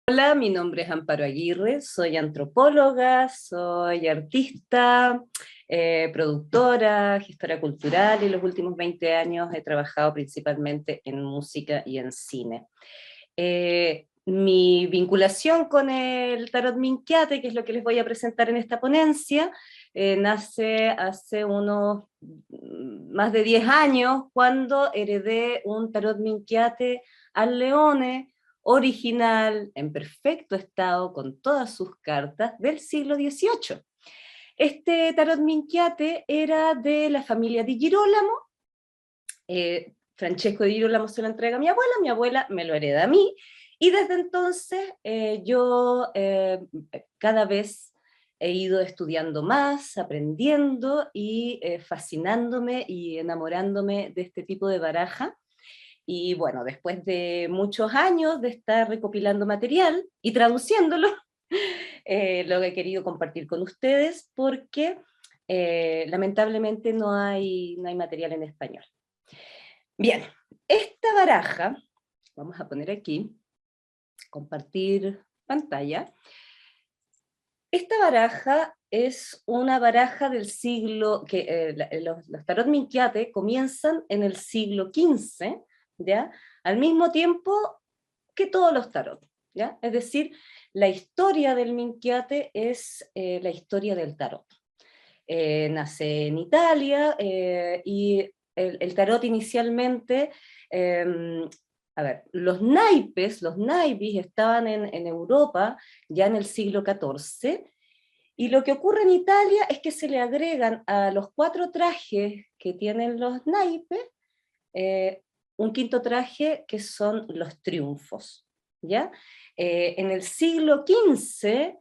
Hola, mi nombre es Amparo Aguirre, soy antropóloga, soy artista, productora, gestora cultural y los últimos 20 años he trabajado principalmente en música y en cine. Mi vinculación con el Tarot Minquiate, que es lo que les voy a presentar en esta ponencia, nace hace unos más de 10 años cuando heredé un Tarot Minquiate al Leone, original, en perfecto estado, con todas sus cartas, del siglo XVIII. Este Tarot Minquiate era de la familia Di Girolamo. Francesco Di Girolamo se lo entrega a mi abuela me lo hereda a mí, y desde entonces yo cada vez he ido estudiando más, aprendiendo y fascinándome y enamorándome de este tipo de baraja. Y bueno, después de muchos años de estar recopilando material y traduciéndolo, lo he querido compartir con ustedes porque lamentablemente no hay material en español. Bien, esta baraja, vamos a poner aquí, compartir pantalla. Esta baraja es una baraja del siglo, los tarot Minquiate comienzan en el siglo XV, ¿ya? Al mismo tiempo que todos los tarot, ¿ya? Es decir, la historia del Minquiate es la historia del tarot. Nace en Italia y el tarot inicialmente, a ver, los naipes estaban en Europa ya en el siglo XIV, y lo que ocurre en Italia es que se le agregan a los 4 trajes que tienen los naipes, eh, un quinto traje que son los triunfos, ¿ya? En el siglo XV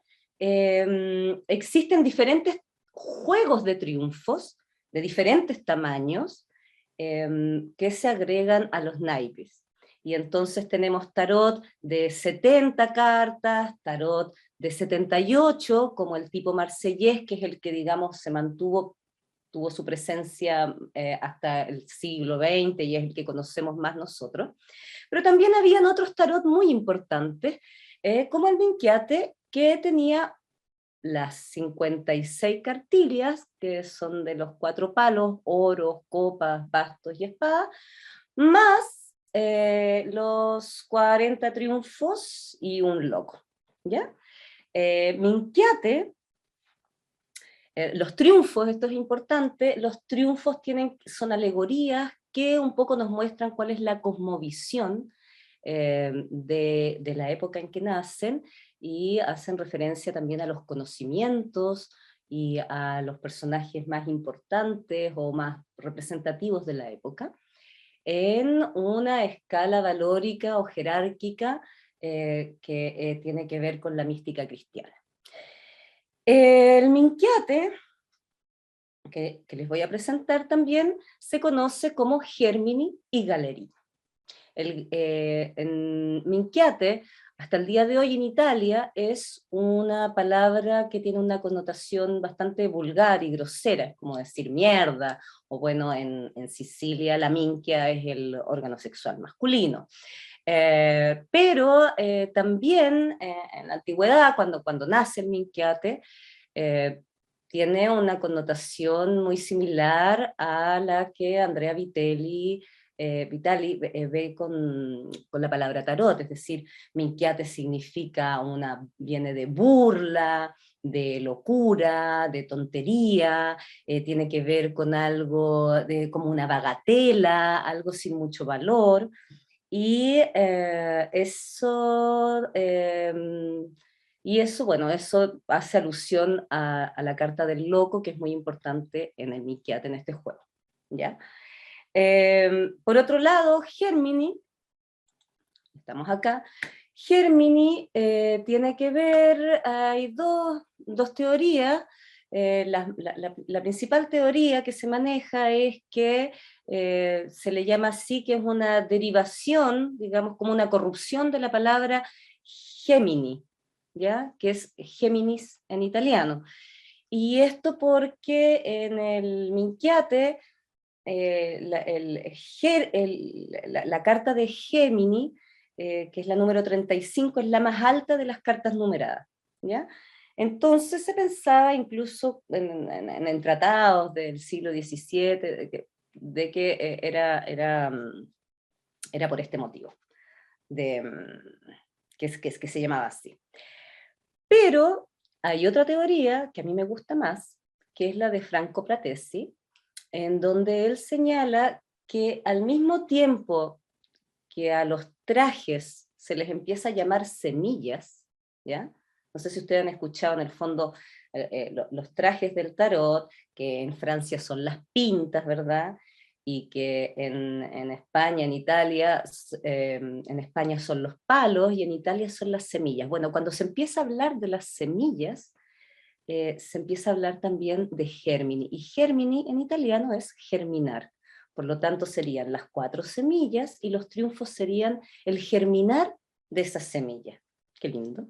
existen diferentes juegos de triunfos de diferentes tamaños que se agregan a los naipes. Y entonces tenemos tarot de 70 cartas, tarot de 78, como el tipo marsellés, que es el que, digamos, tuvo su presencia hasta el siglo XX y es el que conocemos más nosotros. Pero también habían otros tarot muy importantes, como el Minquiate, que tenía las 56 cartillas, que son de los 4 palos, oros, copas, bastos y espadas, más los 40 triunfos y un loco, ¿ya? Minquiate, los triunfos, esto es importante, los triunfos son alegorías que un poco nos muestran cuál es la cosmovisión de la época en que nacen, y hacen referencia también a los conocimientos y a los personajes más importantes o más representativos de la época, en una escala valórica o jerárquica que tiene que ver con la mística cristiana. El Minquiate, que les voy a presentar también, se conoce como Germini y Galería. En Minquiate, hasta el día de hoy en Italia, es una palabra que tiene una connotación bastante vulgar y grosera, es como decir mierda, o bueno, en Sicilia la minchia es el órgano sexual masculino. Pero también en la antigüedad, cuando nace el Minquiate, eh, tiene una connotación muy similar a la que Andrea Vitali ve con la palabra tarot, es decir, Minquiate significa viene de burla, de locura, de tontería, tiene que ver con algo como una bagatela, algo sin mucho valor, y bueno, eso hace alusión a la carta del loco, que es muy importante en el Minquiate, en este juego, ¿ya? Por otro lado, Germini, estamos acá, Germini tiene que ver, hay dos teorías. La principal teoría que se maneja es que se le llama así, que es una derivación, digamos, como una corrupción de la palabra Gemini, ¿ya? Que es Géminis en italiano. Y esto porque en el Minquiate la carta de Gémini que es la número 35, es la más alta de las cartas numeradas, ¿ya? Entonces se pensaba incluso en tratados del siglo XVII de que era por este motivo, que se llamaba así. Pero hay otra teoría que a mí me gusta más, que es la de Franco Pratesi, en donde él señala que al mismo tiempo que a los trajes se les empieza a llamar semillas, ¿ya? No sé si ustedes han escuchado en el fondo los trajes del tarot, que en Francia son las pintas, ¿verdad? Y que en España, en España son los palos y en Italia son las semillas. Bueno, cuando se empieza a hablar de las semillas, se empieza a hablar también de germini, y germini en italiano es germinar. Por lo tanto, serían las 4 semillas y los triunfos serían el germinar de esas semillas. Qué lindo.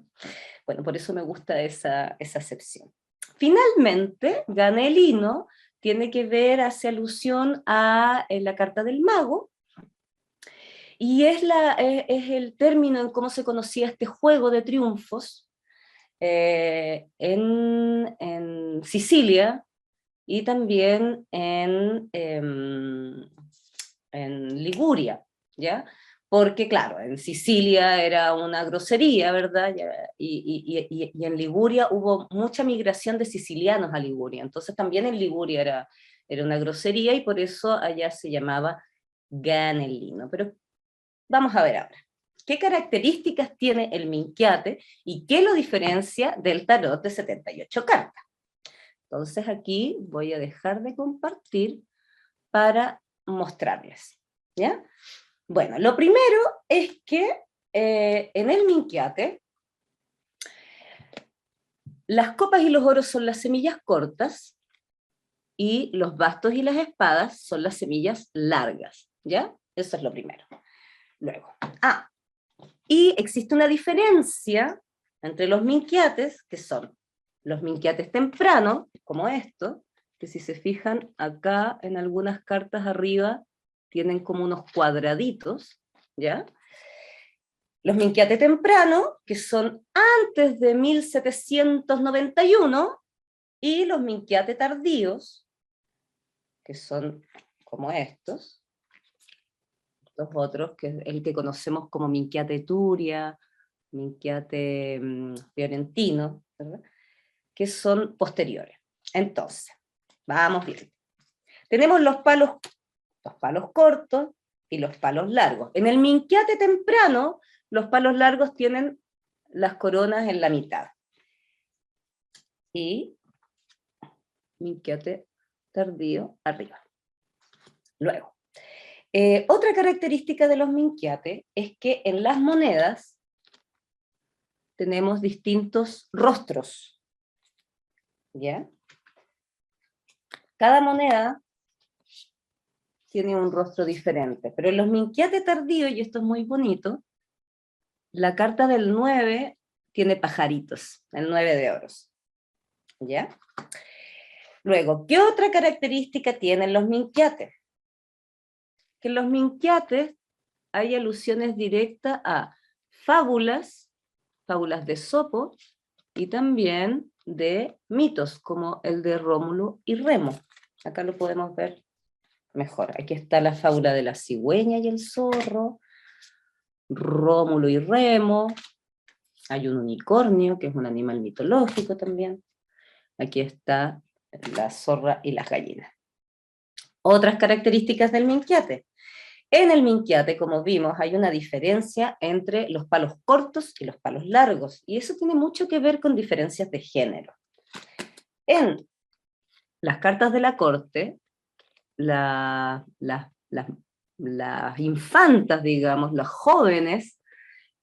Bueno, por eso me gusta esa acepción. Finalmente, Ganelino tiene que ver, hace alusión a la carta del mago, y es el término en cómo se conocía este juego de triunfos en Sicilia y también en Liguria, ¿ya? Porque, claro, en Sicilia era una grosería, ¿verdad? Y en Liguria hubo mucha migración de sicilianos a Liguria, entonces también en Liguria era una grosería y por eso allá se llamaba Ganelino. Pero vamos a ver ahora. ¿Qué características tiene el Minquiate y qué lo diferencia del tarot de 78 cartas? Entonces aquí voy a dejar de compartir para mostrarles, ¿ya? Bueno, lo primero es que en el Minquiate las copas y los oros son las semillas cortas y los bastos y las espadas son las semillas largas, ¿ya? Eso es lo primero. Luego, y existe una diferencia entre los minquiates, que son los minquiates tempranos, como esto, que si se fijan acá en algunas cartas arriba, tienen como unos cuadraditos, ¿ya? Los minquiates tempranos, que son antes de 1791, y los minquiates tardíos, que son como estos, los otros, que es el que conocemos como Minquiate Turia, Minquiate Fiorentino, ¿verdad? Que son posteriores. Entonces, vamos bien. Tenemos los palos cortos y los palos largos. En el Minquiate temprano, los palos largos tienen las coronas en la mitad. Y Minquiate tardío arriba. Luego, otra característica de los minquiates es que en las monedas tenemos distintos rostros, ¿ya? Cada moneda tiene un rostro diferente, pero en los minquiates tardíos, y esto es muy bonito, la carta del 9 tiene pajaritos, el 9 de oros, ¿ya? Luego, ¿qué otra característica tienen los minquiates? Que en los minquiates hay alusiones directas a fábulas de Esopo, y también de mitos, como el de Rómulo y Remo. Acá lo podemos ver mejor. Aquí está la fábula de la cigüeña y el zorro, Rómulo y Remo, hay un unicornio, que es un animal mitológico también. Aquí está la zorra y las gallinas. Otras características del minquiate. En el minquiate, como vimos, hay una diferencia entre los palos cortos y los palos largos, y eso tiene mucho que ver con diferencias de género. En las cartas de la corte, las infantas, digamos, los jóvenes,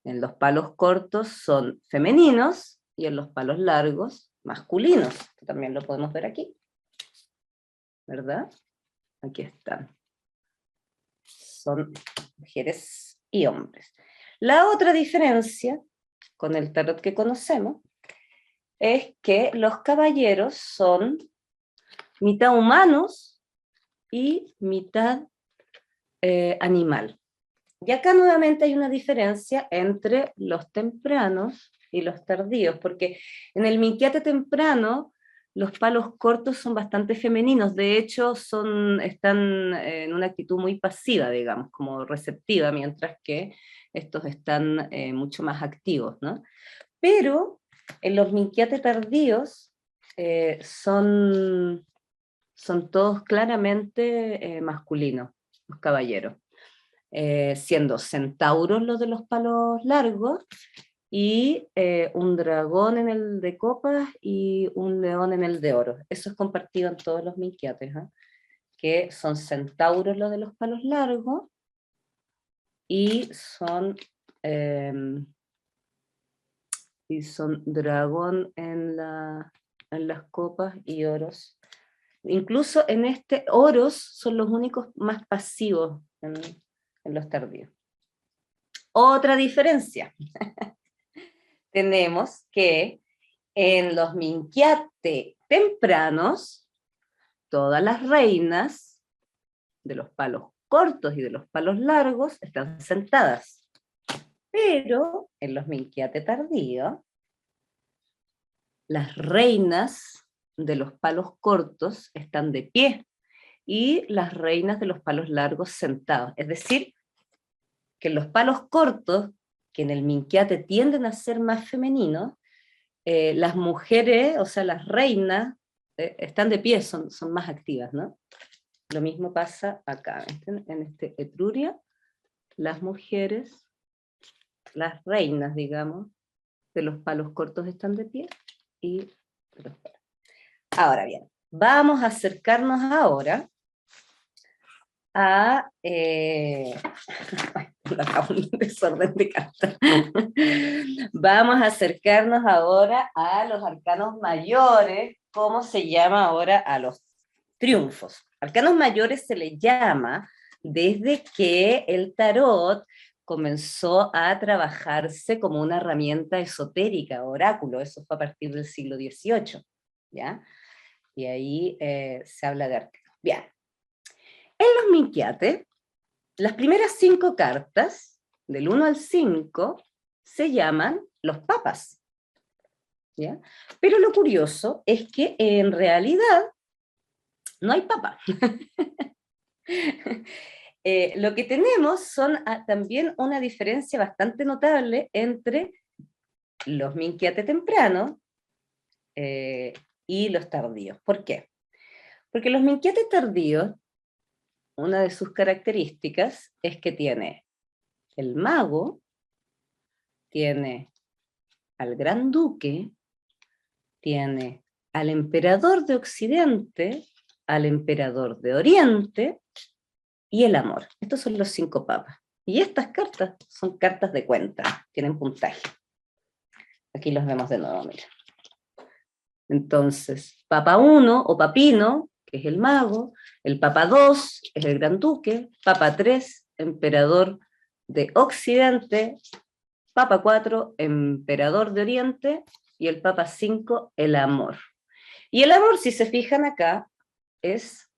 en los palos cortos son femeninos, y en los palos largos, masculinos, que también lo podemos ver aquí, ¿verdad? Aquí están. Son mujeres y hombres. La otra diferencia con el tarot que conocemos es que los caballeros son mitad humanos y mitad animal, Y acá nuevamente hay una diferencia entre los tempranos y los tardíos, porque en el Minquiate temprano los palos cortos son bastante femeninos, de hecho están en una actitud muy pasiva, digamos, como receptiva, mientras que estos están mucho más activos, ¿no? Pero en los Minquiate tardíos son todos claramente masculinos, los caballeros. Siendo centauros los de los palos largos, y un dragón en el de copas y un león en el de oro. Eso es compartido en todos los minquiates, ¿eh? Que son centauros los de los palos largos, eh, y son dragón en las copas y oros. Incluso en oros son los únicos más pasivos en los tardíos. Otra diferencia, tenemos que en los minquiate tempranos, todas las reinas de los palos cortos y de los palos largos están sentadas. Pero en los minquiate tardíos, las reinas de los palos cortos están de pie y las reinas de los palos largos sentados. Es decir, que en los palos cortos, que en el minquiate tienden a ser más femeninos, las mujeres, o sea, las reinas, están de pie, son más activas, ¿no? Lo mismo pasa acá, en este Etruria, las mujeres, las reinas, digamos, de los palos cortos están de pie, y de los palos. Ahora bien, vamos a acercarnos ahora a... un desorden de cartas. Vamos a acercarnos ahora a los arcanos mayores, ¿cómo se llama ahora? A los triunfos. Arcanos mayores se le llama desde que el tarot comenzó a trabajarse como una herramienta esotérica, oráculo, eso fue a partir del siglo XVIII, ¿ya? Y ahí se habla de arcanos. Bien, en los minquiates, las primeras 5 cartas, del 1 al 5, se llaman los papas, ¿ya? Pero lo curioso es que en realidad no hay papa. Lo que tenemos son también una diferencia bastante notable entre los minquiate tempranos y los tardíos. ¿Por qué? Porque los minquiate tardíos, una de sus características es que tiene el mago, tiene al gran duque, tiene al emperador de Occidente, al emperador de Oriente y el amor. Estos son los 5 papas. Y estas cartas son cartas de cuenta, tienen puntaje. Aquí los vemos de nuevo, mira. Entonces, papa 1 o papino, que es el mago, el papa 2 es el gran duque, papa 3, emperador de Occidente, papa 4, emperador de Oriente, y el papa 5, el amor. Y el amor, si se fijan acá, es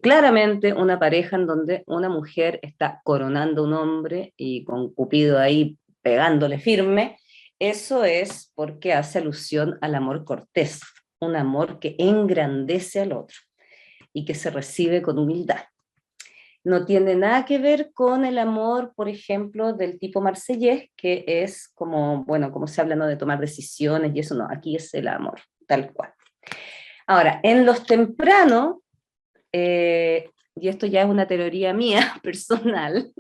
claramente una pareja en donde una mujer está coronando a un hombre y con Cupido ahí pegándole firme. Eso es porque hace alusión al amor cortés, un amor que engrandece al otro y que se recibe con humildad. No tiene nada que ver con el amor, por ejemplo, del tipo marsellés, que es como, bueno, como se habla, ¿no?, de tomar decisiones y eso. No, aquí es el amor, tal cual. Ahora, en los tempranos, y esto ya es una teoría mía personal,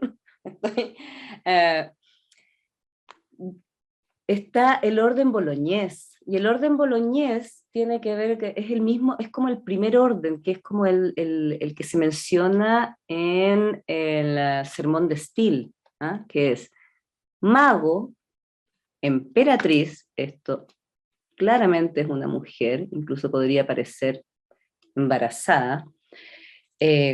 está el orden boloñés, y el orden boloñés tiene que ver, que es el mismo, es como el primer orden, que es como el que se menciona en el sermón de Steele, ¿ah?, que es mago, emperatriz, esto claramente es una mujer, incluso podría parecer embarazada,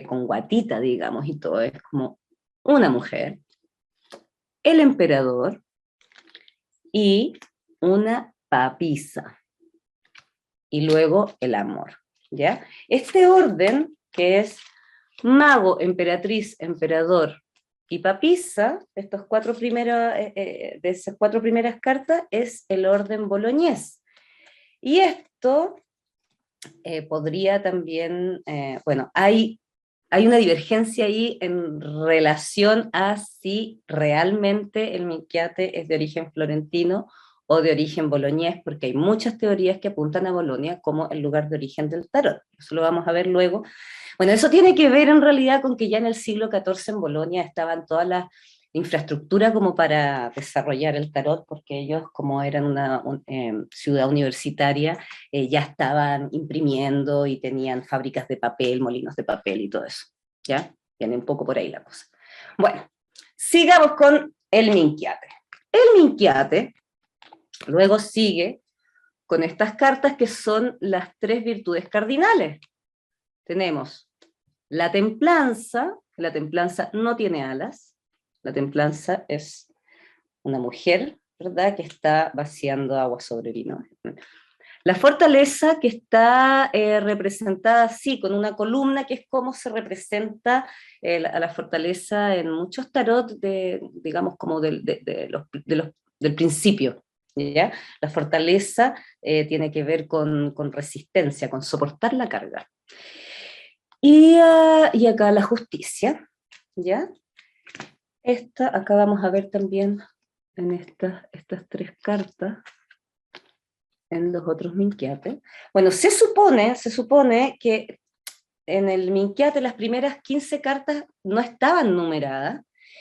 con guatita, digamos, y todo, es como una mujer, el emperador y una papisa, y luego el amor, ¿ya? Este orden, que es mago, emperatriz, emperador y papisa, de esas cuatro primeras cartas, es el orden boloñés. Y esto podría también, bueno, hay una divergencia ahí en relación a si realmente el Minquiate es de origen florentino o de origen boloñés, porque hay muchas teorías que apuntan a Bolonia como el lugar de origen del tarot. Eso lo vamos a ver luego. Bueno, eso tiene que ver en realidad con que ya en el siglo XIV en Bolonia estaban todas las infraestructura como para desarrollar el tarot, porque ellos, como eran una ciudad universitaria, ya estaban imprimiendo y tenían fábricas de papel, molinos de papel y todo eso. ¿Ya? Viene un poco por ahí la cosa. Bueno, sigamos con el Minquiate. El Minquiate luego sigue con estas cartas que son las tres virtudes cardinales. Tenemos la templanza no tiene alas, la templanza es una mujer, ¿verdad?, que está vaciando agua sobre vino. La fortaleza, que está representada así, con una columna, que es como se representa a la fortaleza en muchos tarot, digamos, como del principio. ¿Ya? La fortaleza tiene que ver con resistencia, con soportar la carga. Y acá la justicia, ¿ya? Acá vamos a ver también en estas tres cartas, en los otros Minquiates. Bueno, se supone que en el Minquiate las primeras 15 cartas no estaban numeradas,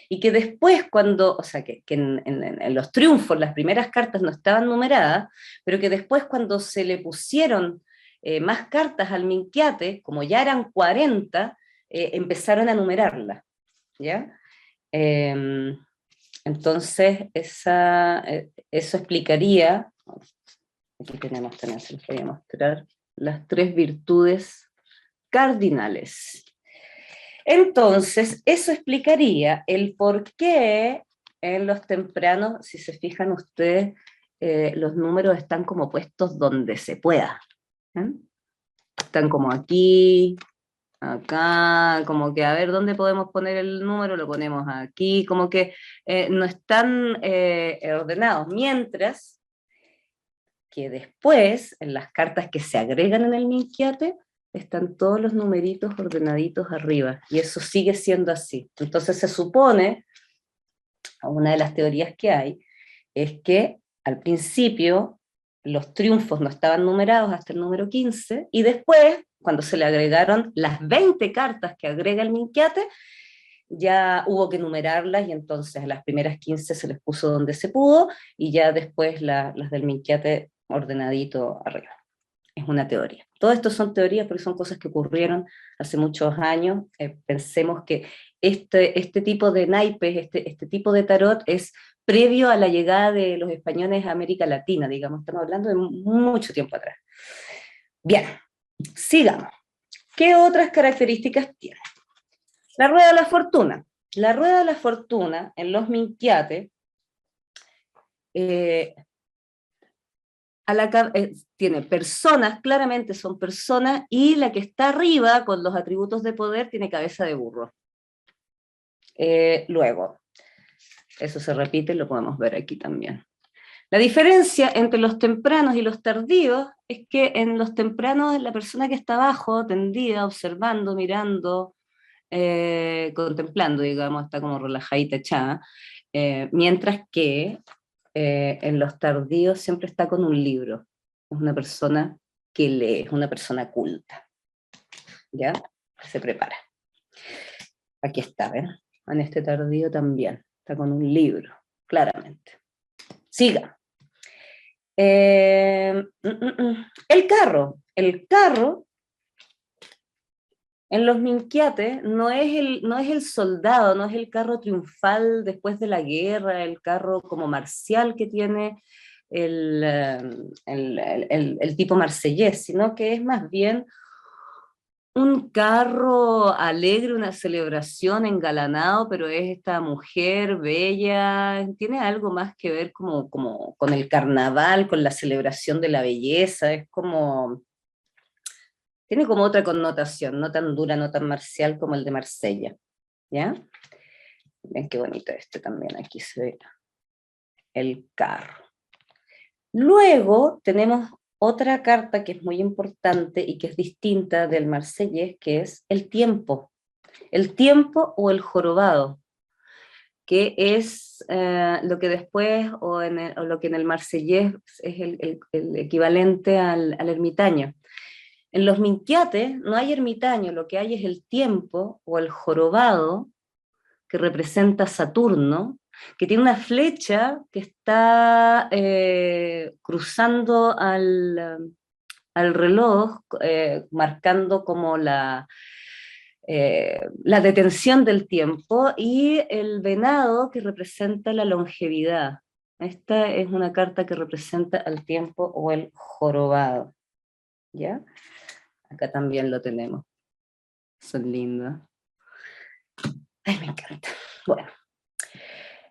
y que después o sea, que en los triunfos las primeras cartas no estaban numeradas, pero que después cuando se le pusieron más cartas al Minquiate, como ya eran 40, empezaron a numerarlas, ¿ya? Entonces, eso explicaría, aquí tenemos también, se les voy a mostrar, las tres virtudes cardinales. Entonces, eso explicaría el por qué en los tempranos, si se fijan ustedes, los números están como puestos donde se pueda. ¿Eh? Están como aquí, acá, como que a ver dónde podemos poner el número, lo ponemos aquí, como que no están ordenados, mientras que después, en las cartas que se agregan en el Minquiate, están todos los numeritos ordenaditos arriba, y eso sigue siendo así. Entonces se supone, una de las teorías que hay, es que al principio los triunfos no estaban numerados hasta el número 15, y después, cuando se le agregaron las 20 cartas que agrega el Minquiate, ya hubo que numerarlas, y entonces a las primeras 15 se les puso donde se pudo, y ya después las del Minquiate ordenadito arriba. Es una teoría. Todo esto son teorías porque son cosas que ocurrieron hace muchos años. Pensemos que este tipo de naipes, este tipo de tarot es previo a la llegada de los españoles a América Latina, digamos, estamos hablando de mucho tiempo atrás. Bien, sigamos. ¿Qué otras características tiene? La rueda de la fortuna. La rueda de la fortuna en los Minquiates tiene personas, claramente son personas, y la que está arriba con los atributos de poder tiene cabeza de burro. Luego, eso se repite, lo podemos ver aquí también. La diferencia entre los tempranos y los tardíos es que en los tempranos la persona que está abajo, tendida, observando, mirando, contemplando, digamos, está como relajadita, echada, mientras que en los tardíos siempre está con un libro. Es una persona que lee, es una persona culta. ¿Ya? Se prepara. Aquí está, ¿ven? En este tardío también. Está con un libro, claramente. Siga. El carro. El carro en los Minquiates no es el soldado, no es el carro triunfal después de la guerra, el carro como marcial que tiene el tipo marsellés, sino que es más bien un carro alegre, una celebración, engalanado, pero es esta mujer bella, tiene algo más que ver como con el carnaval, con la celebración de la belleza, es como, tiene como otra connotación, no tan dura, no tan marcial como el de Marsella, ¿ya? Ven qué bonito este también, aquí se ve el carro. Luego tenemos otra carta que es muy importante y que es distinta del Marsellés, que es el tiempo. El tiempo o el jorobado, que es lo que después, o lo que en el Marsellés es el equivalente al ermitaño. En los Minquiates no hay ermitaño, lo que hay es el tiempo o el jorobado, que representa a Saturno, que tiene una flecha que está cruzando al reloj, marcando como la detención del tiempo, y el venado que representa la longevidad. Esta es una carta que representa al tiempo o el jorobado. ¿Ya? Acá también lo tenemos. Son lindas. Ay, me encanta. Bueno.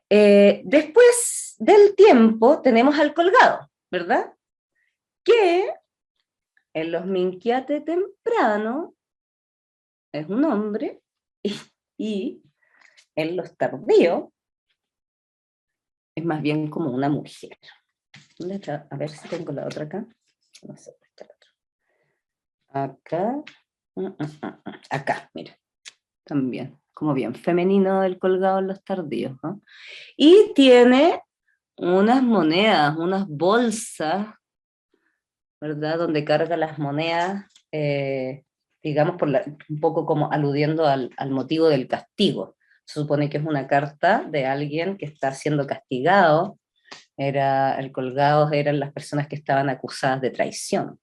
Después del tiempo tenemos al colgado, ¿verdad? Que en los Minquiate temprano es un hombre y en los tardíos es más bien como una mujer. ¿Dónde está? A ver si tengo la otra acá. No sé, ¿dónde está la otra? Acá. Acá, mira. También, como bien femenino el colgado en los tardíos, ¿no? Y tiene unas monedas, unas bolsas, ¿verdad? Donde carga las monedas, digamos, un poco como aludiendo al motivo del castigo. Se supone que es una carta de alguien que está siendo castigado. El colgado eran las personas que estaban acusadas de traición.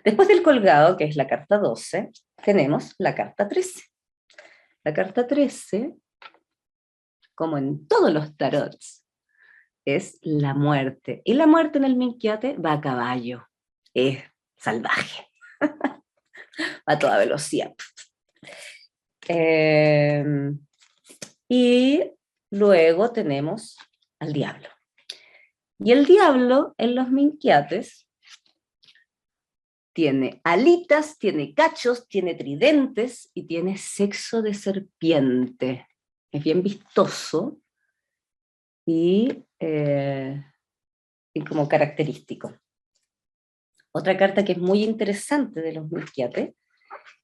Después del colgado, que es la carta 12, tenemos la carta 13. La carta 13, como en todos los tarots, es la muerte. Y la muerte en el Minquiate va a caballo. Es salvaje. Va a toda velocidad. Y luego tenemos al diablo. Y el diablo en los Minquiates tiene alitas, tiene cachos, tiene tridentes y tiene sexo de serpiente. Es bien vistoso y como característico. Otra carta que es muy interesante de los Minquiates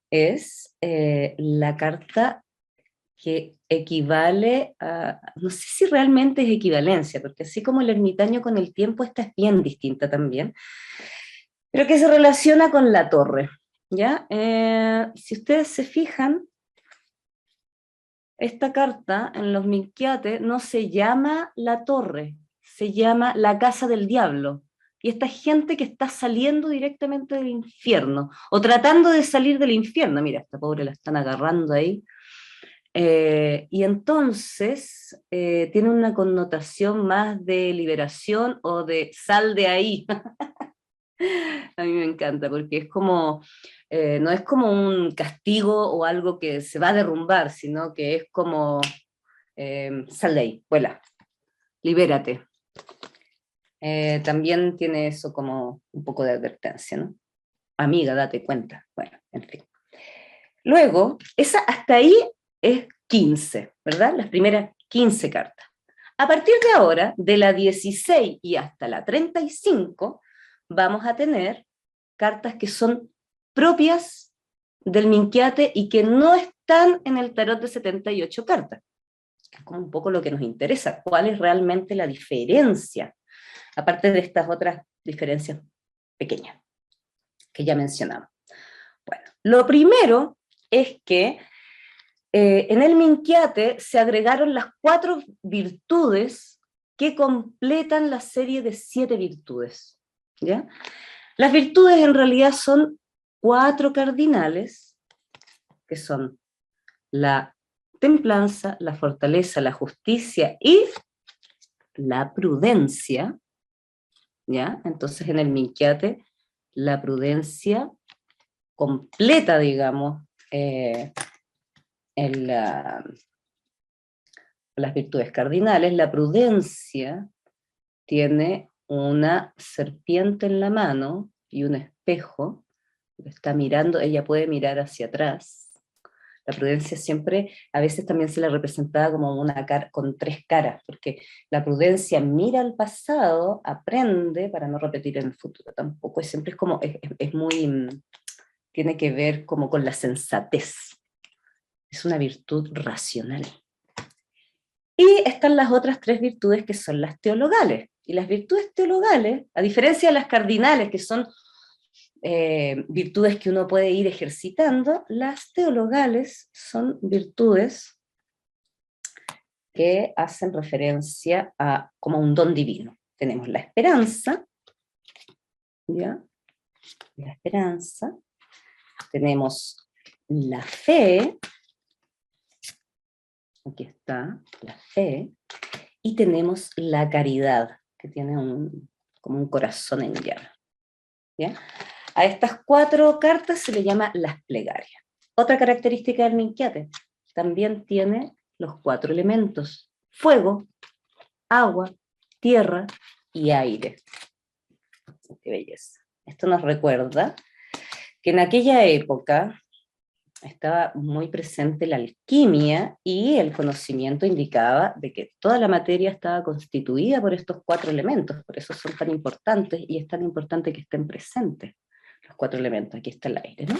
es la carta que equivale a, no sé si realmente es equivalencia, porque así como el ermitaño con el tiempo, esta es bien distinta también, pero que se relaciona con la torre, ¿ya? Si ustedes se fijan, esta carta en los Minquiates no se llama la torre, se llama la casa del diablo. Y esta gente que está saliendo directamente del infierno, o tratando de salir del infierno. Mira, esta pobre la están agarrando ahí. Y entonces tiene una connotación más de liberación o de sal de ahí. A mí me encanta, porque es como, no es como un castigo o algo que se va a derrumbar, sino que es como, sal de ahí, vuela, libérate. También tiene eso como un poco de advertencia, ¿no? Amiga, date cuenta. Bueno, en fin. Luego, esa hasta ahí es 15, ¿verdad? Las primeras 15 cartas. A partir de ahora, de la 16 y hasta la 35, vamos a tener cartas que son propias del Minquiate y que no están en el tarot de 78 cartas. Es como un poco lo que nos interesa, cuál es realmente la diferencia, aparte de estas otras diferencias pequeñas que ya mencionamos. Bueno, lo primero es que en el Minquiate se agregaron las 4 virtudes que completan la serie de 7 virtudes, ¿ya? Las virtudes en realidad son 4 cardinales, que son la templanza, la fortaleza, la justicia y la prudencia, ¿ya? Entonces en el Minquiate la prudencia completa, digamos, las virtudes cardinales. La prudencia tiene una serpiente en la mano y un espejo, está mirando, ella puede mirar hacia atrás. La prudencia siempre, a veces también se la representaba como una cara con tres caras, porque la prudencia mira al pasado, aprende para no repetir en el futuro tampoco, y siempre es como, es muy, tiene que ver como con la sensatez, es una virtud racional. Y están las otras tres virtudes que son las teologales, y las virtudes teologales, a diferencia de las cardinales, que son virtudes que uno puede ir ejercitando, las teologales son virtudes que hacen referencia a como un don divino. Tenemos la esperanza, ¿ya? La esperanza, tenemos la fe, aquí está, la fe, y tenemos la caridad, que tiene como un corazón en llama, ¿ya? A estas cuatro cartas se le llama las plegarias. Otra característica del Minquiate, también tiene los cuatro elementos: fuego, agua, tierra y aire. Qué belleza. Esto nos recuerda que en aquella época estaba muy presente la alquimia y el conocimiento indicaba de que toda la materia estaba constituida por estos cuatro elementos, por eso son tan importantes y es tan importante que estén presentes los cuatro elementos. Aquí está el aire, ¿no?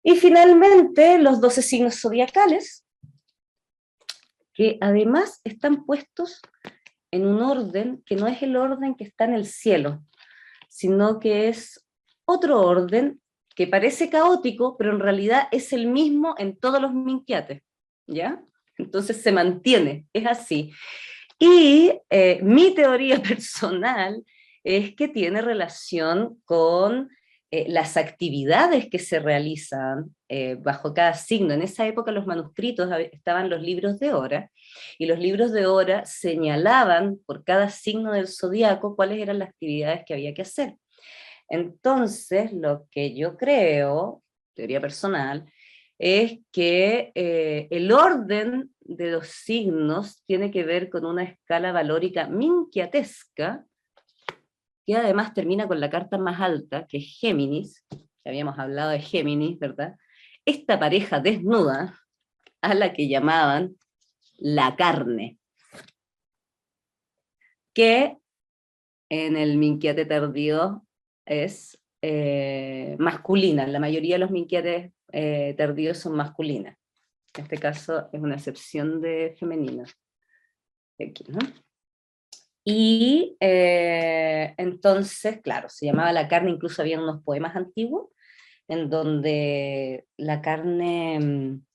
Y finalmente los 12 signos zodiacales, que además están puestos en un orden que no es el orden que está en el cielo, sino que es otro orden que parece caótico, pero en realidad es el mismo en todos los minquiates, ¿ya? Entonces se mantiene, es así. Y mi teoría personal es que tiene relación con las actividades que se realizan bajo cada signo. En esa época los manuscritos estaban los libros de hora, y los libros de hora señalaban por cada signo del zodiaco cuáles eran las actividades que había que hacer. Entonces, lo que yo creo, teoría personal, es que el orden de los signos tiene que ver con una escala valórica minquiatesca, que además termina con la carta más alta, que es Géminis, que habíamos hablado de Géminis, ¿verdad? Esta pareja desnuda, a la que llamaban la carne, que en el Minquiate tardío es masculina. La mayoría de los Minquiates tardíos son masculinas. En este caso es una excepción de femenina. Aquí, ¿no? Y entonces, claro, se llamaba la carne, incluso había unos poemas antiguos en donde la carne, en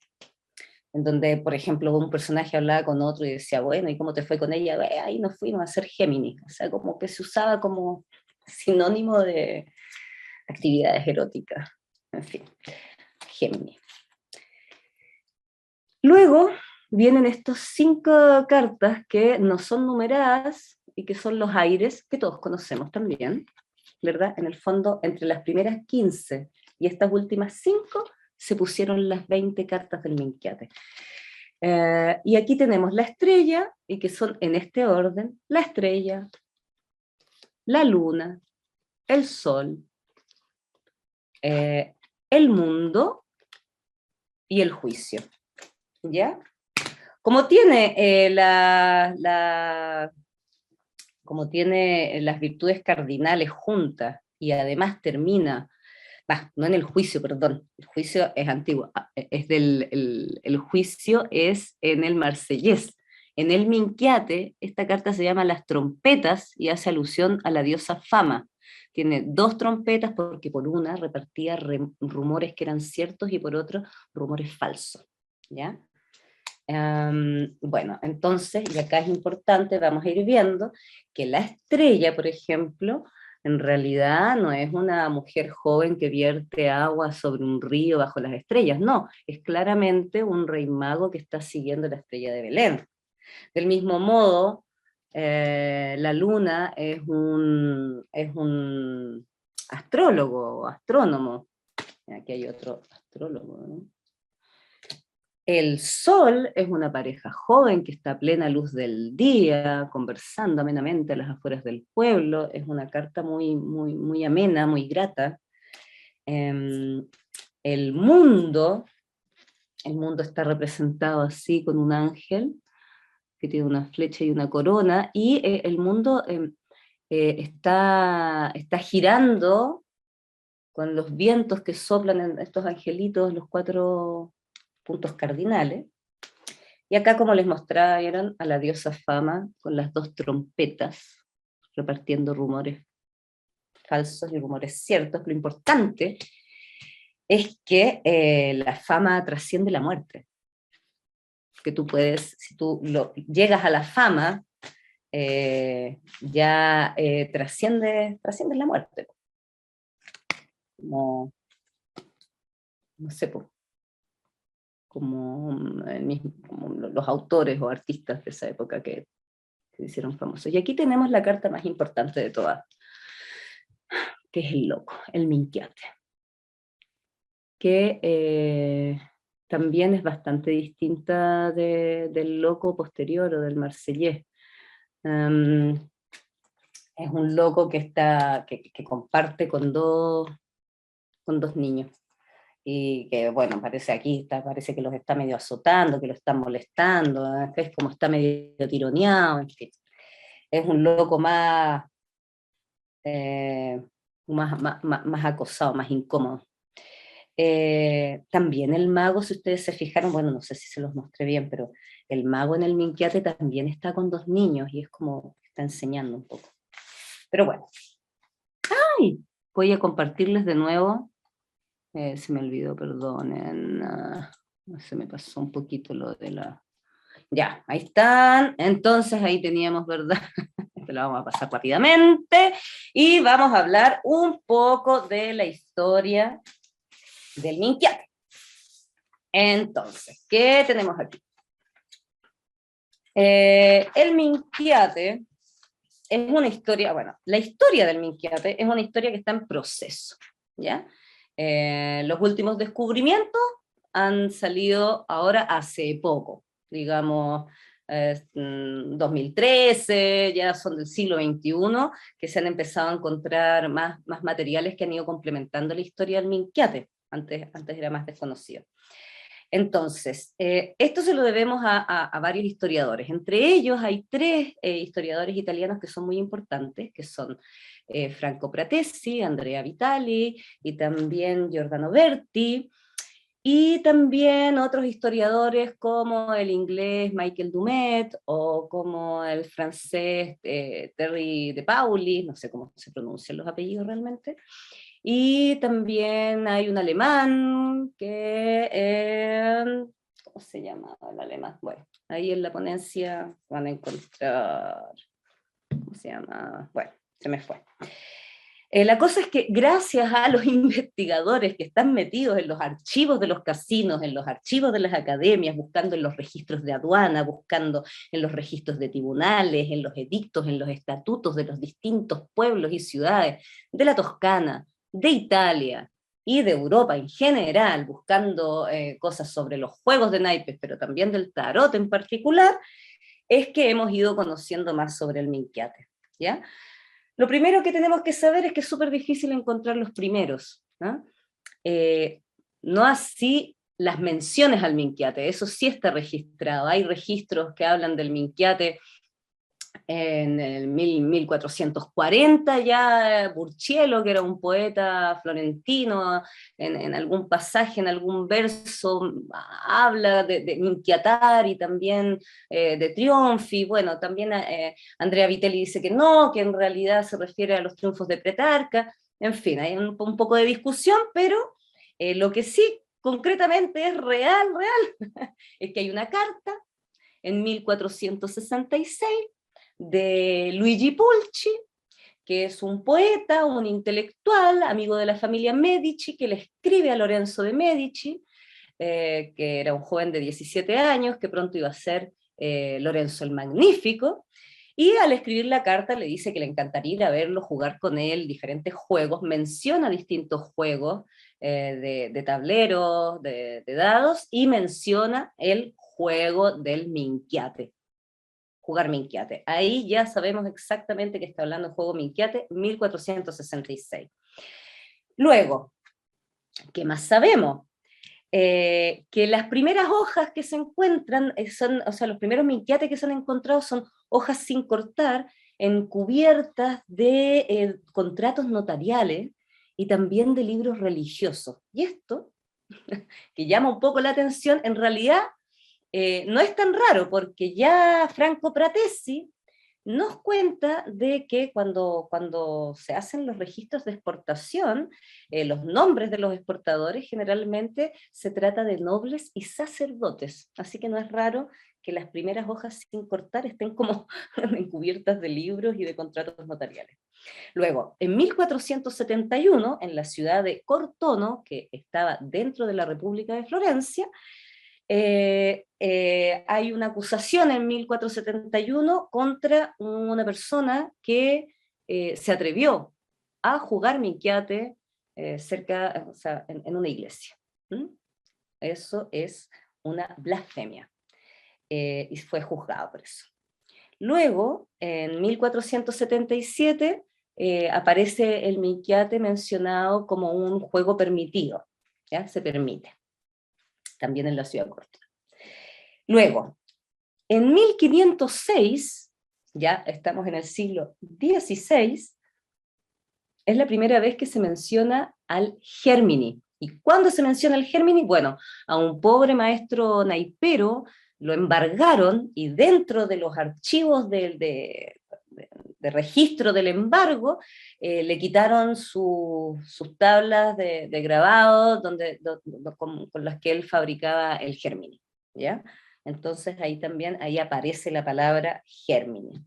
donde, por ejemplo, un personaje hablaba con otro y decía, bueno, ¿y cómo te fue con ella? Ahí nos fuimos a hacer Géminis, o sea, como que se usaba como sinónimo de actividades eróticas, en fin, Géminis. Luego vienen estos 5 cartas que no son numeradas y que son los aires, que todos conocemos también, ¿verdad? En el fondo, entre las primeras 15 y estas últimas 5 se pusieron las 20 cartas del Minquiate. Y aquí tenemos la estrella, y que son en este orden: la estrella, la luna, el sol, el mundo y el juicio, ¿ya? Como tiene, como tiene las virtudes cardinales juntas, y además termina, no en el juicio, perdón, el juicio es antiguo, es el juicio es en el Marsellés. En el Minquiate, esta carta se llama Las trompetas y hace alusión a la diosa Fama. Tiene 2 trompetas porque por una repartía rumores que eran ciertos y por otro rumores falsos, ¿ya? Bueno, entonces, y acá es importante, vamos a ir viendo que la estrella, por ejemplo, en realidad no es una mujer joven que vierte agua sobre un río bajo las estrellas, no, es claramente un rey mago que está siguiendo la estrella de Belén. Del mismo modo, la luna es un astrólogo, astrónomo. Aquí hay otro astrólogo, ¿no? El sol es una pareja joven que está a plena luz del día, conversando amenamente a las afueras del pueblo. Es una carta muy, muy, muy amena, muy grata. El mundo El mundo está representado así con un ángel que tiene una flecha y una corona, y el mundo está girando con los vientos que soplan en estos angelitos, los 4 puntos cardinales. Y acá, como les mostraron, a la diosa Fama con las 2 trompetas, repartiendo rumores falsos y rumores ciertos. Lo importante es que la fama trasciende la muerte. Que tú puedes, si tú llegas a la fama, ya trasciende la muerte. Como, no sé, como los autores o artistas de esa época que se hicieron famosos. Y aquí tenemos la carta más importante de todas, que es el loco, el Minquiate, que también es bastante distinta del loco posterior o del Marsellés. Es un loco que comparte con dos niños, y que, bueno, parece que los está medio azotando, que lo están molestando, es como está medio tironeado, en fin. Es un loco más acosado, más incómodo. También el mago, si ustedes se fijaron, bueno, no sé si se los mostré bien, pero el mago en el Minquiate también está con 2 niños, y es como está enseñando un poco. Pero bueno, ¡ay! Voy a compartirles de nuevo. Se me olvidó, perdonen. Se me pasó un poquito lo de la... Ya, ahí están. Entonces ahí teníamos, ¿verdad? Esto lo vamos a pasar rápidamente. Y vamos a hablar un poco de la historia del Minquiate. Entonces, ¿qué tenemos aquí? El Minquiate es una historia, bueno, la historia del Minquiate es una historia que está en proceso, ¿ya? Los últimos descubrimientos han salido ahora hace poco, digamos 2013, ya son del siglo XXI, que se han empezado a encontrar más materiales que han ido complementando la historia del Minquiate. Antes era más desconocido. Entonces, esto se lo debemos a varios historiadores. Entre ellos hay 3 historiadores italianos que son muy importantes, que son Franco Pratesi, Andrea Vitali y también Giordano Berti, y también otros historiadores como el inglés Michael Dumet o como el francés Terry de Pauly, no sé cómo se pronuncian los apellidos realmente. Y también hay un alemán ¿cómo se llama el alemán? Bueno, ahí en la ponencia van a encontrar, ¿cómo se llama? Bueno, se me fue. La cosa es que gracias a los investigadores que están metidos en los archivos de los casinos, en los archivos de las academias, buscando en los registros de aduana, buscando en los registros de tribunales, en los edictos, en los estatutos de los distintos pueblos y ciudades de la Toscana, de Italia y de Europa en general, buscando cosas sobre los juegos de naipes, pero también del tarot en particular, es que hemos ido conociendo más sobre el Minquiate, ¿ya? Lo primero que tenemos que saber es que es súper difícil encontrar los primeros, ¿no? No así las menciones al Minquiate, eso sí está registrado. Hay registros que hablan del Minquiate en el 1440, ya Burchielo, que era un poeta florentino, en algún pasaje, en algún verso, habla de Minquiatar, y también de Trionfi. Bueno, también Andrea Vitelli dice que no, que en realidad se refiere a los triunfos de Petrarca. En fin, hay un poco de discusión, pero lo que sí concretamente es real, es que hay una carta en 1466 de Luigi Pulci, que es un poeta, un intelectual, amigo de la familia Medici, que le escribe a Lorenzo de Medici, que era un joven de 17 años, que pronto iba a ser Lorenzo el Magnífico, y al escribir la carta le dice que le encantaría ir a verlo, jugar con él diferentes juegos, menciona distintos juegos de tableros, de dados, y menciona el juego del Minquiate. Jugar Minquiate. Ahí ya sabemos exactamente que está hablando del juego Minquiate, 1466. Luego, ¿qué más sabemos? que las primeras hojas que se encuentran, son, o sea, los primeros minquiates que se han encontrado son hojas sin cortar, encubiertas de contratos notariales y también de libros religiosos. Y esto, que llama un poco la atención, en realidad no es tan raro, porque ya Franco Pratesi nos cuenta de que cuando se hacen los registros de exportación, los nombres de los exportadores generalmente se trata de nobles y sacerdotes, así que no es raro que las primeras hojas sin cortar estén como encubiertas de libros y de contratos notariales. Luego, en 1471, en la ciudad de Cortono, que estaba dentro de la República de Florencia, hay una acusación en 1471 contra una persona que se atrevió a jugar minquiate cerca, o sea, en una iglesia. ¿Mm? Eso es una blasfemia, y fue juzgado por eso. Luego, en 1477, aparece el minquiate mencionado como un juego permitido, ¿ya? Se permite, también en la ciudad corta. Luego, en 1506, ya estamos en el siglo XVI, es la primera vez que se menciona al Gérmini. ¿Y cuándo se menciona el Gérmini? Bueno, a un pobre maestro naipero lo embargaron y dentro de los archivos de registro del embargo, le quitaron sus tablas de grabado con las que él fabricaba el Gérmini, ¿ya? Entonces ahí también, ahí aparece la palabra Gérmini.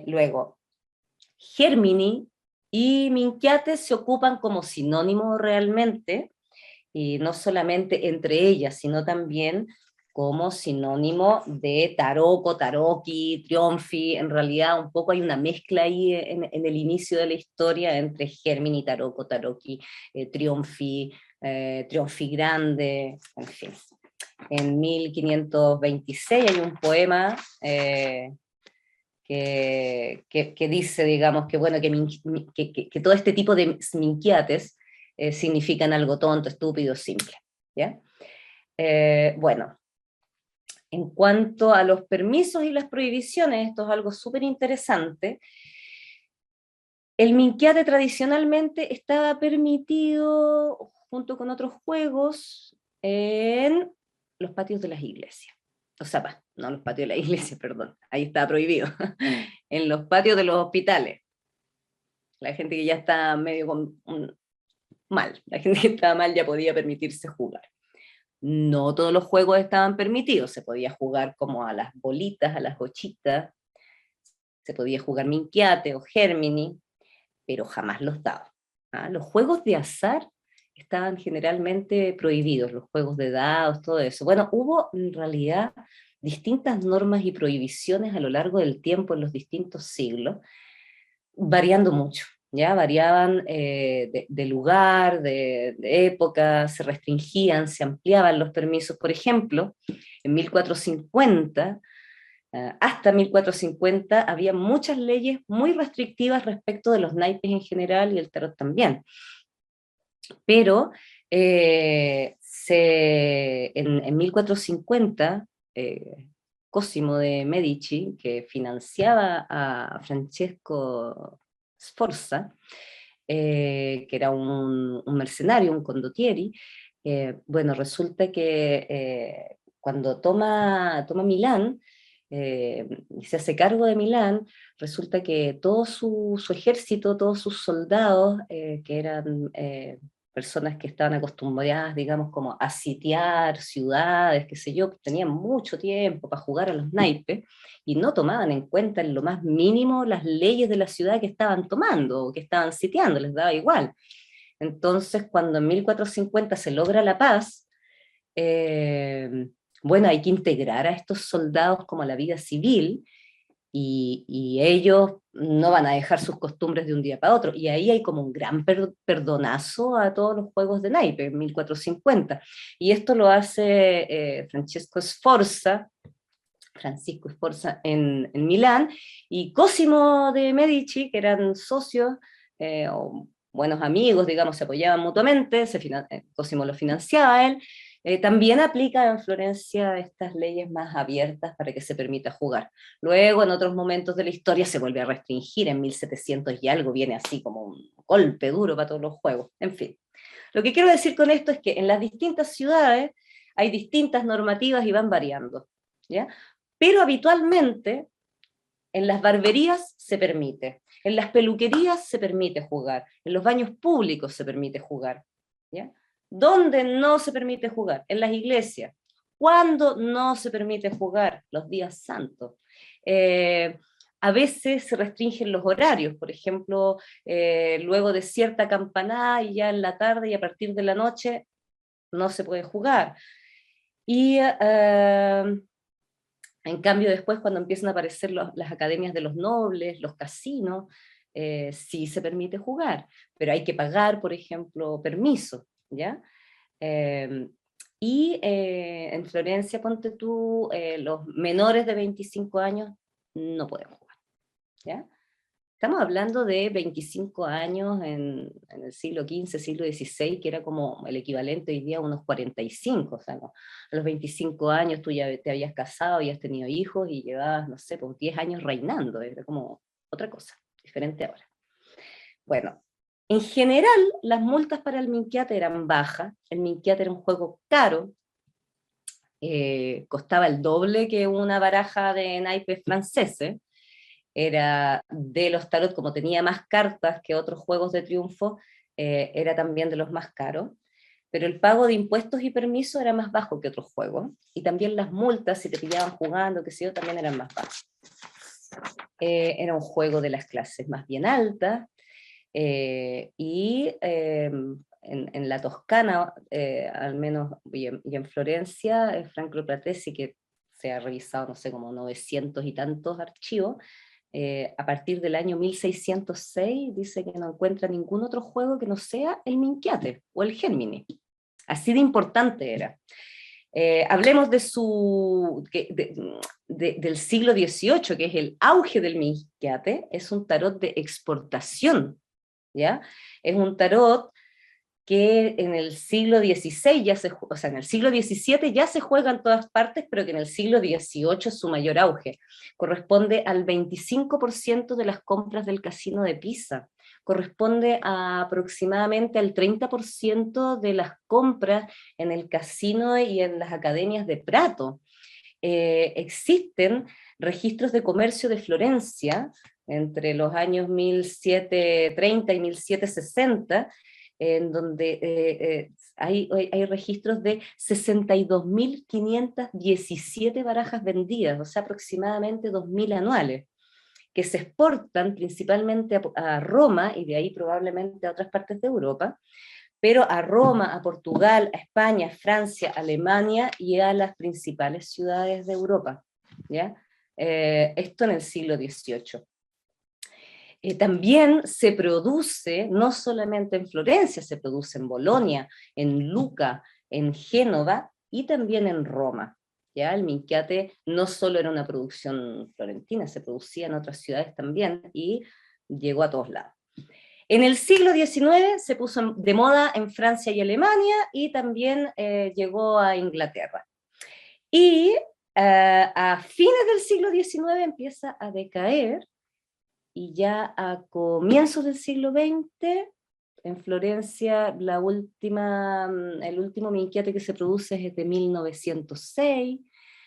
Luego, Gérmini y minquiate se ocupan como sinónimo realmente, y no solamente entre ellas, sino también como sinónimo de taroco, taroqui, triunfi. En realidad un poco hay una mezcla ahí en el inicio de la historia entre Gérmini, taroco, taroqui, triunfi, triunfi grande, en fin. En 1526 hay un poema que dice, digamos, que, bueno, que todo este tipo de minquiates significan algo tonto, estúpido, simple, ¿ya? Bueno, en cuanto a los permisos y las prohibiciones, esto es algo súper interesante. El minquiate tradicionalmente estaba permitido, junto con otros juegos, en los patios de las iglesias. O sea, no los patios de la iglesia, perdón, ahí estaba prohibido. En los patios de los hospitales. La gente que ya está medio mal, la gente que estaba mal ya podía permitirse jugar. No todos los juegos estaban permitidos, se podía jugar como a las bolitas, a las gochitas, se podía jugar minquiate o Gérmini, pero jamás los dados. ¿Ah? Los juegos de azar estaban generalmente prohibidos, los juegos de dados, todo eso. Bueno, hubo en realidad distintas normas y prohibiciones a lo largo del tiempo en los distintos siglos, variando mucho. Ya variaban de lugar, de época, se restringían, se ampliaban los permisos. Por ejemplo, en 1450, hasta 1450, había muchas leyes muy restrictivas respecto de los naipes en general y el tarot también. Pero en 1450, Cosimo de Medici, que financiaba a Francesco Sforza, que era un mercenario, un condottieri, bueno, resulta que cuando toma Milán, y se hace cargo de Milán, resulta que todo su ejército, todos sus soldados, que eran personas que estaban acostumbradas, digamos, como a sitiar ciudades, qué sé yo, tenían mucho tiempo para jugar a los naipes, y no tomaban en cuenta en lo más mínimo las leyes de la ciudad que estaban tomando, o que estaban sitiando, les daba igual. Entonces, cuando en 1450 se logra la paz, bueno, hay que integrar a estos soldados como a la vida civil, y ellos no van a dejar sus costumbres de un día para otro. Y ahí hay como un gran perdonazo a todos los juegos de naipe en 1450. Y esto lo hace Francisco Sforza en Milán, y Cosimo de Medici, que eran socios, o buenos amigos, digamos, se apoyaban mutuamente, Cosimo lo financiaba él. También aplica en Florencia estas leyes más abiertas para que se permita jugar. Luego, en otros momentos de la historia, se vuelve a restringir, en 1700 y algo viene así como un golpe duro para todos los juegos, en fin. Lo que quiero decir con esto es que en las distintas ciudades hay distintas normativas y van variando, ¿ya? Pero habitualmente en las barberías se permite, en las peluquerías se permite jugar, en los baños públicos se permite jugar, ¿ya? ¿Dónde no se permite jugar? En las iglesias. ¿Cuándo no se permite jugar? Los días santos. A veces se restringen los horarios, por ejemplo, luego de cierta campanada y ya en la tarde y a partir de la noche no se puede jugar. Y en cambio después cuando empiezan a aparecer las academias de los nobles, los casinos, sí se permite jugar, pero hay que pagar, por ejemplo, permiso, ¿ya? Eh, en Florencia, ponte tú, los menores de 25 años no pueden jugar, ¿ya? Estamos hablando de 25 años en el siglo XV, siglo XVI, que era como el equivalente hoy día a unos 45, o sea, ¿no? A los 25 años tú ya te habías casado, habías tenido hijos y llevabas, no sé, pues 10 años reinando, era como otra cosa, diferente ahora. Bueno, en general las multas para el Minquiate eran bajas, el Minquiate era un juego caro, costaba el doble que una baraja de naipes franceses, era de los tarot, como tenía más cartas que otros juegos de triunfo, era también de los más caros, pero el pago de impuestos y permisos era más bajo que otros juegos, y también las multas, si te pillaban jugando, qué sé yo, también eran más bajas. Era un juego de las clases más bien altas, en la Toscana, al menos, y en Florencia, Franco Pratesi, que se ha revisado, no sé, como 900 y tantos archivos, a partir del año 1606 dice que no encuentra ningún otro juego que no sea el Minquiate o el Gemini. Así de importante era. Hablemos del siglo XVIII, que es el auge del Minquiate, es un tarot de exportación, ¿ya? Es un tarot que en el siglo XVI o sea, en el siglo XVII ya se juega en todas partes, pero que en el siglo XVIII es su mayor auge. Corresponde al 25% de las compras del casino de Pisa. Corresponde aproximadamente al 30% de las compras en el casino y en las academias de Prato. Existen registros de comercio de Florencia entre los años 1730 y 1760, en donde hay registros de 62.517 barajas vendidas, o sea, aproximadamente 2.000 anuales, que se exportan principalmente a Roma y de ahí probablemente a otras partes de Europa, pero a Roma, a Portugal, a España, Francia, Alemania y a las principales ciudades de Europa, ¿ya? Esto en el siglo XVIII. También se produce, no solamente en Florencia, se produce en Bolonia, en Lucca, en Génova y también en Roma. ¿Ya? El Minquiate no solo era una producción florentina, se producía en otras ciudades también y llegó a todos lados. En el siglo XIX se puso de moda en Francia y Alemania y también llegó a Inglaterra. Y a fines del siglo XIX empieza a decaer y ya a comienzos del siglo XX, en Florencia, el último Minquiate que se produce es de 1906,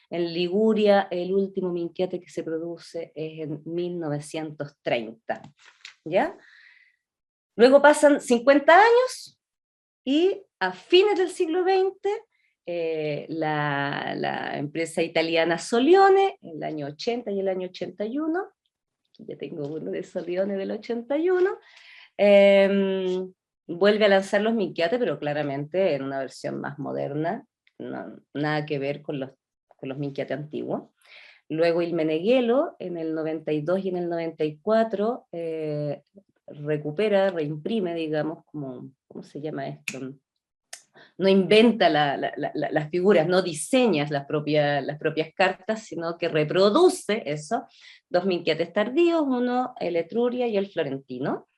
en Liguria el último Minquiate que se produce es en 1930, ¿ya? Luego pasan 50 años y a fines del siglo XX la empresa italiana Solione, en el año 80 y el año 81, ya tengo uno de Solione del 81, vuelve a lanzar los Minquiate, pero claramente en una versión más moderna, nada que ver con los Minquiate antiguos. Luego il Meneghello en el 92 y en el 94 recupera, reimprime, digamos, ¿cómo se llama esto? No inventa las figuras, no diseña las propias cartas, sino que reproduce eso, dos Minquiates tardíos, uno el Etruria y el Florentino.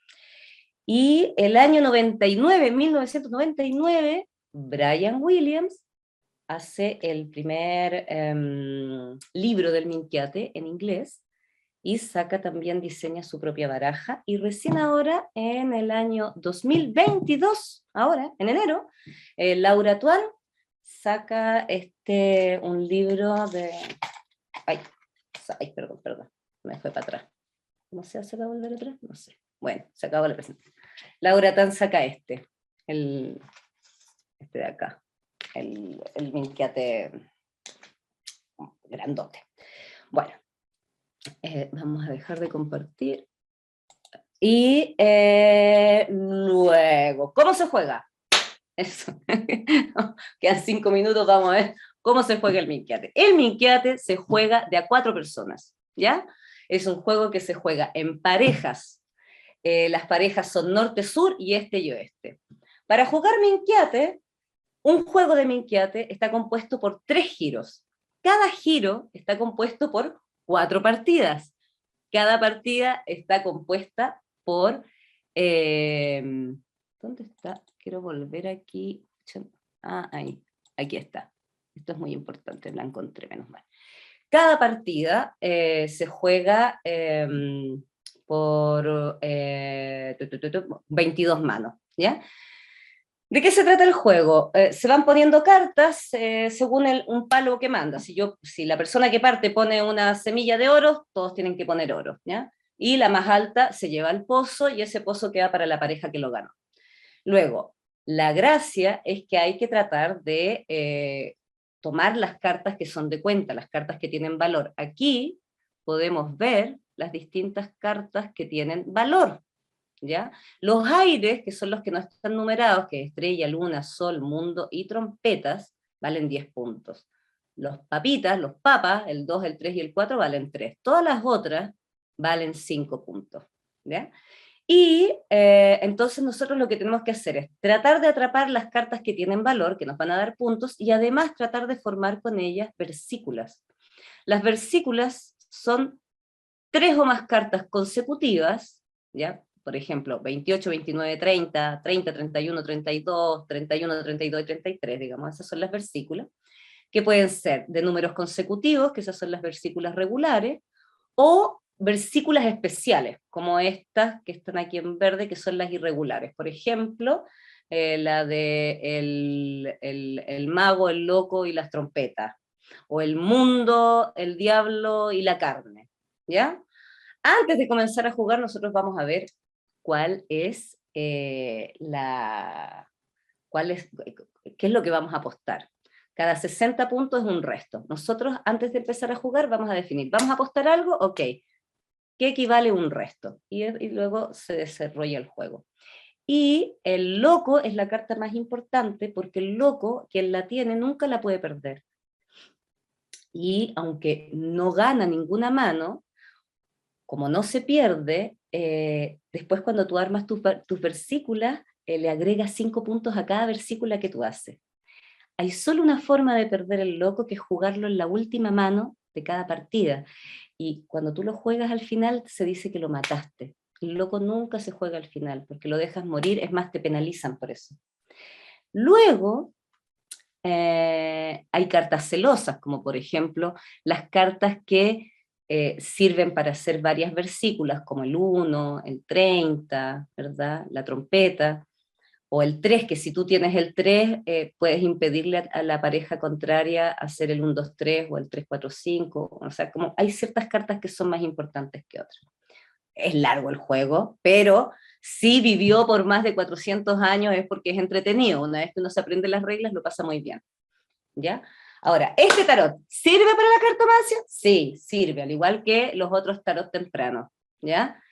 Y el año 99, 1999, Brian Williams hace el primer libro del Minquiate en inglés, y saca también, diseña su propia baraja, y recién ahora, en el año 2022, ahora, en enero, Laura Tuan saca un libro de... Ay, perdón, me fue para atrás. ¿Cómo se hace para volver atrás? No sé. Bueno, se acabó la presentación. Laura Tuan saca el de acá, el Minquiate grandote. Bueno, vamos a dejar de compartir. Y luego, ¿cómo se juega? Eso. Quedan 5 minutos, vamos a ver cómo se juega el Minquiate. El Minquiate se juega de a 4 personas, ¿ya? Es un juego que se juega en parejas. Las parejas son norte-sur y este y oeste. Para jugar Minquiate, un juego de Minquiate está compuesto por 3 giros. Cada giro está compuesto por 4 partidas. Cada partida está compuesta por... ¿dónde está? Quiero volver aquí. Ah, ahí. Aquí está. Esto es muy importante, la encontré, menos mal. Cada partida se juega por 22 manos, ¿ya? ¿De qué se trata el juego? Se van poniendo cartas según un palo que manda. Si la persona que parte pone una semilla de oro, todos tienen que poner oro, ¿ya? Y la más alta se lleva al pozo y ese pozo queda para la pareja que lo ganó. Luego, la gracia es que hay que tratar de tomar las cartas que son de cuenta, las cartas que tienen valor. Aquí podemos ver las distintas cartas que tienen valor, ¿ya? Los aires, que son los que no están numerados, que es estrella, luna, sol, mundo y trompetas, valen 10 puntos. Los papitas, los papas, el 2, el 3 y el 4 valen 3. Todas las otras valen 5 puntos, ¿ya? Y entonces nosotros lo que tenemos que hacer es tratar de atrapar las cartas que tienen valor, que nos van a dar puntos, y además tratar de formar con ellas versículas. Las versículas son 3 o más cartas consecutivas, ¿ya? Por ejemplo, 28, 29, 30, 30, 31, 32, 31, 32 y 33, digamos, esas son las versículas, que pueden ser de números consecutivos, que esas son las versículas regulares, o versículas especiales, como estas que están aquí en verde, que son las irregulares. Por ejemplo, la de el mago, el loco y las trompetas, o el mundo, el diablo y la carne, ¿ya? Antes de comenzar a jugar, nosotros vamos a ver cuál es qué es lo que vamos a apostar. Cada 60 puntos es un resto. Nosotros, antes de empezar a jugar, vamos a definir, ¿vamos a apostar algo? Ok, ¿qué equivale a un resto? Y luego se desarrolla el juego. Y el loco es la carta más importante porque el loco, quien la tiene, nunca la puede perder. Y aunque no gana ninguna mano, como no se pierde, después cuando tú armas tus versículas, le agregas 5 puntos a cada versícula que tú haces. Hay solo una forma de perder el loco, que es jugarlo en la última mano de cada partida. Y cuando tú lo juegas al final, se dice que lo mataste. El loco nunca se juega al final, porque lo dejas morir, es más, te penalizan por eso. Luego, hay cartas celosas, como por ejemplo las cartas que sirven para hacer varias versículas, como el 1, el 30, ¿verdad? La trompeta, o el 3, que si tú tienes el 3, puedes impedirle a la pareja contraria hacer el 1, 2, 3, o el 3, 4, 5, o sea, como hay ciertas cartas que son más importantes que otras. Es largo el juego, pero si vivió por más de 400 años es porque es entretenido. Una vez que uno se aprende las reglas, lo pasa muy bien, ¿ya? Ahora, ¿este tarot sirve para la cartomancia? Sí, sirve, al igual que los otros tarot tempranos, ¿ya?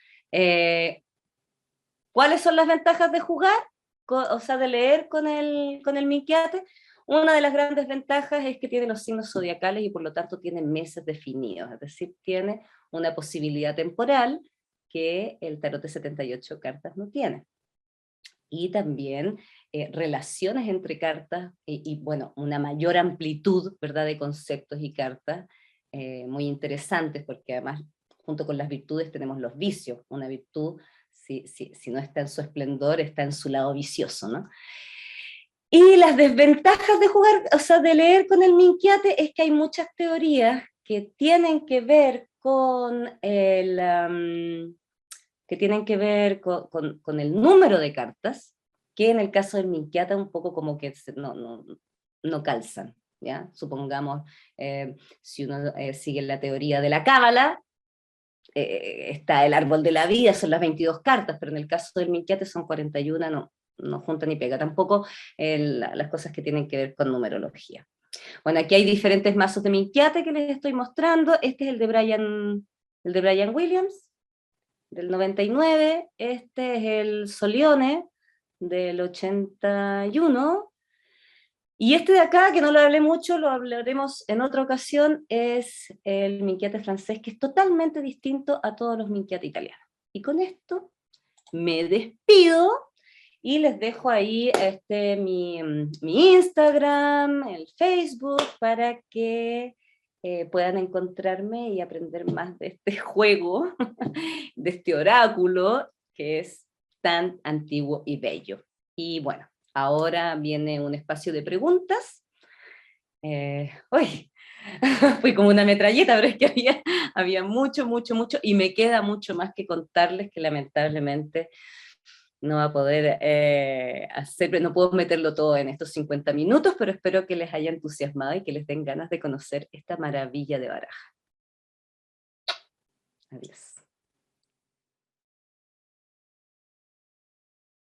¿Cuáles son las ventajas de jugar? O sea, de leer con el Minquiate. Una de las grandes ventajas es que tiene los signos zodiacales y por lo tanto tiene meses definidos, es decir, tiene una posibilidad temporal que el tarot de 78 cartas no tiene. Y también relaciones entre cartas bueno, una mayor amplitud, ¿verdad?, de conceptos y cartas muy interesantes, porque además junto con las virtudes tenemos los vicios. Una virtud si no está en su esplendor, está en su lado vicioso, ¿no? Y las desventajas de jugar, o sea, de leer con el Minquiate es que hay muchas teorías que tienen que ver con que tienen que ver con el número de cartas, que en el caso del Minquiata un poco como que no calzan, ¿ya? Supongamos, si uno sigue la teoría de la cábala, está el árbol de la vida, son las 22 cartas, pero en el caso del Minquiate son 41, no junta ni pega, tampoco las cosas que tienen que ver con numerología. Bueno, aquí hay diferentes mazos de Minquiate que les estoy mostrando. Este es el de Brian Williams, del 99. Este es el Solione, del 81. Y este de acá, que no lo hablé mucho, lo hablaremos en otra ocasión, es el Minquiate francés, que es totalmente distinto a todos los Minquiate italianos. Y con esto me despido y les dejo ahí mi Instagram, el Facebook, para que puedan encontrarme y aprender más de este juego, de este oráculo, que es tan antiguo y bello. Y bueno, ahora viene un espacio de preguntas. Uy, fui como una metralleta, pero es que había mucho, y me queda mucho más que contarles que lamentablemente no va a poder hacer, no puedo meterlo todo en estos 50 minutos, pero espero que les haya entusiasmado y que les den ganas de conocer esta maravilla de baraja. Adiós.